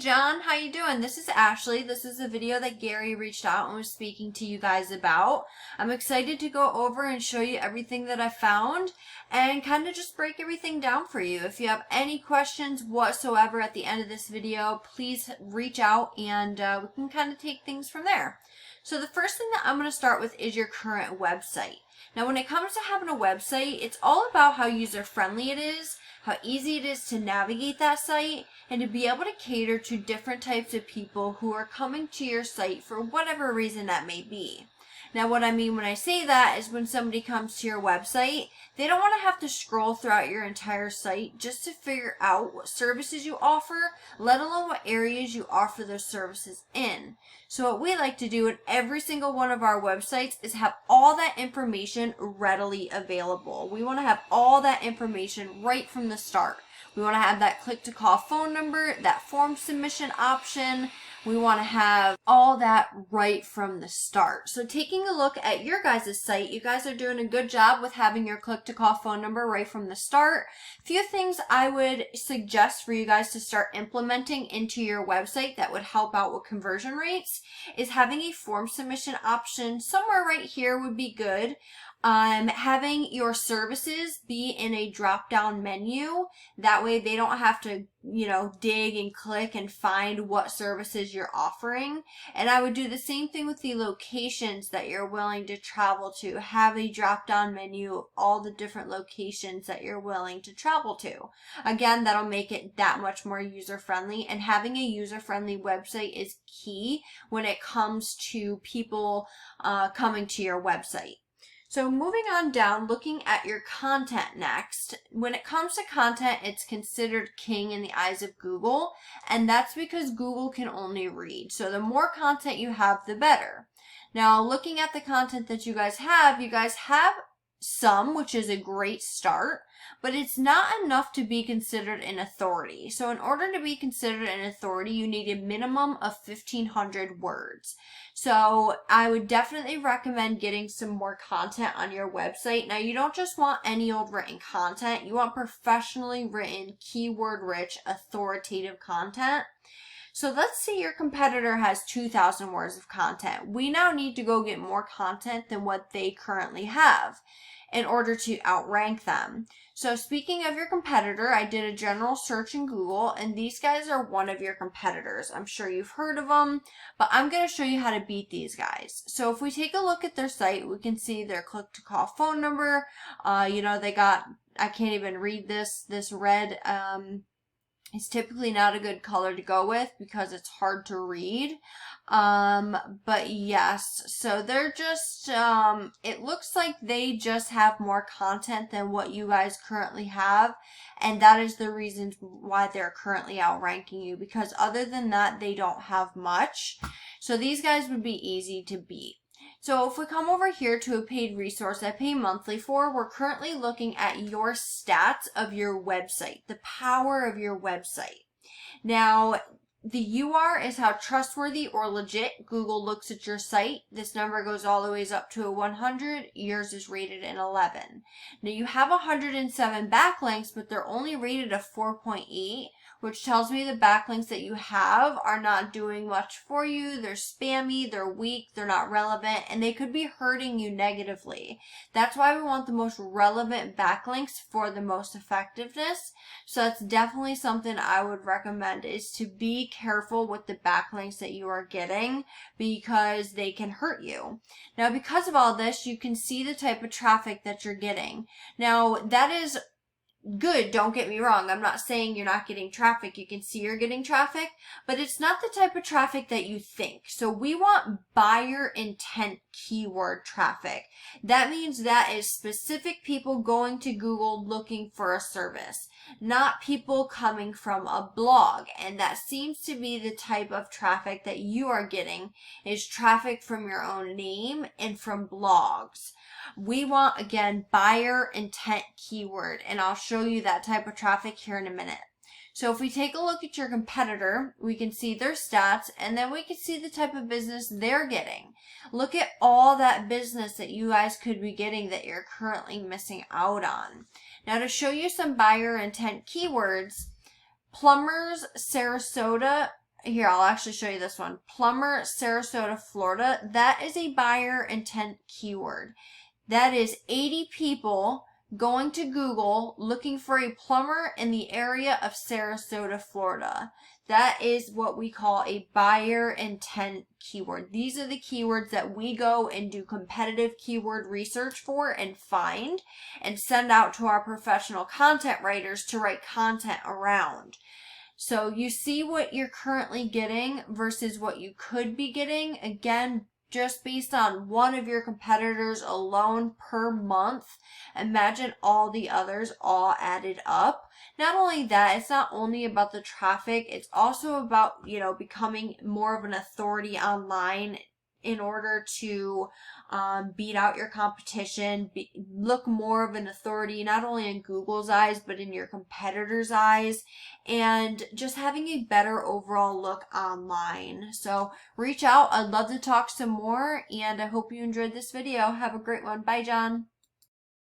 John, how you doing? This is Ashley. This is a video that Gary reached out and was speaking to you guys about. I'm excited to go over and show you everything that I found and kind of just break everything down for you. If you have any questions whatsoever at the end of this video, please reach out and we can kind of take things from there. So the first thing that I'm going to start with is your current website. Now when it comes to having a website, it's all about how user-friendly it is, how easy it is to navigate that site, and to be able to cater to different types of people who are coming to your site for whatever reason that may be. Now what I mean when I say that is when somebody comes to your website, they don't want to have to scroll throughout your entire site just to figure out what services you offer, let alone what areas you offer those services in. So what we like to do in every single one of our websites is have all that information readily available. We want to have all that information right from the start. We want to have that click to call phone number, that form submission option. We want to have all that right from the start. So taking a look at your guys' site, you guys are doing a good job with having your click to call phone number right from the start. A few things I would suggest for you guys to start implementing into your website that would help out with conversion rates is having a form submission option somewhere right here would be good. Having your services be in a drop-down menu. That way they don't have to, dig and click and find what services you're offering. And I would do the same thing with the locations that you're willing to travel to. Have a drop-down menu of all the different locations that you're willing to travel to. Again, that'll make it that much more user-friendly. And having a user-friendly website is key when it comes to people coming to your website. So moving on down, looking at your content next. When it comes to content, it's considered king in the eyes of Google, and that's because Google can only read. So the more content you have, the better. Now, looking at the content that you guys have some, which is a great start, but it's not enough to be considered an authority. So in order to be considered an authority, you need a minimum of 1,500 words. So I would definitely recommend getting some more content on your website. Now you don't just want any old written content. You want professionally written, keyword-rich, authoritative content. So let's say your competitor has 2,000 words of content. We now need to go get more content than what they currently have in order to outrank them. So speaking of your competitor, I did a general search in Google, and these guys are one of your competitors. I'm sure you've heard of them, but I'm going to show you how to beat these guys. So if we take a look at their site, we can see their click to call phone number. They got, I can't even read this red, it's typically not a good color to go with because it's hard to read. But yes, so they're just, it looks like they just have more content than what you guys currently have. And that is the reason why they're currently outranking you, because other than that, they don't have much. So these guys would be easy to beat. So if we come over here to a paid resource I pay monthly for, we're currently looking at your stats of your website, the power of your website. Now, the UR is how trustworthy or legit Google looks at your site. This number goes all the way up to a 100. Yours is rated an 11. Now, you have 107 backlinks, but they're only rated a 4.8. Which tells me the backlinks that you have are not doing much for you. They're spammy, they're weak, they're not relevant, and they could be hurting you negatively. That's why we want the most relevant backlinks for the most effectiveness. So that's definitely something I would recommend, is to be careful with the backlinks that you are getting because they can hurt you. Now, because of all this, you can see the type of traffic that you're getting. Now, that is good, don't get me wrong. I'm not saying you're not getting traffic. You can see you're getting traffic, but it's not the type of traffic that you think. So we want buyer intent keyword traffic. That means that is specific people going to Google looking for a service, not people coming from a blog. And that seems to be the type of traffic that you are getting, is traffic from your own name and from blogs. We want, again, buyer intent keyword, and I'll show you that type of traffic here in a minute. So if we take a look at your competitor, we can see their stats, and then we can see the type of business they're getting. Look at all that business that you guys could be getting that you're currently missing out on. Now, to show you some buyer intent keywords, plumbers, Sarasota, here, I'll actually show you this one. Plumber, Sarasota, Florida. That is a buyer intent keyword. That is 80 people going to Google looking for a plumber in the area of Sarasota, Florida. That is what we call a buyer intent keyword. These are the keywords that we go and do competitive keyword research for and find and send out to our professional content writers to write content around. So you see what you're currently getting versus what you could be getting. Again, just based on one of your competitors alone per month. Imagine all the others all added up. Not only that, it's not only about the traffic, it's also about, you know, becoming more of an authority online in order to beat out your competition, look more of an authority, not only in Google's eyes, but in your competitors' eyes, and just having a better overall look online. So reach out. I'd love to talk some more, and I hope you enjoyed this video. Have a great one. Bye, John.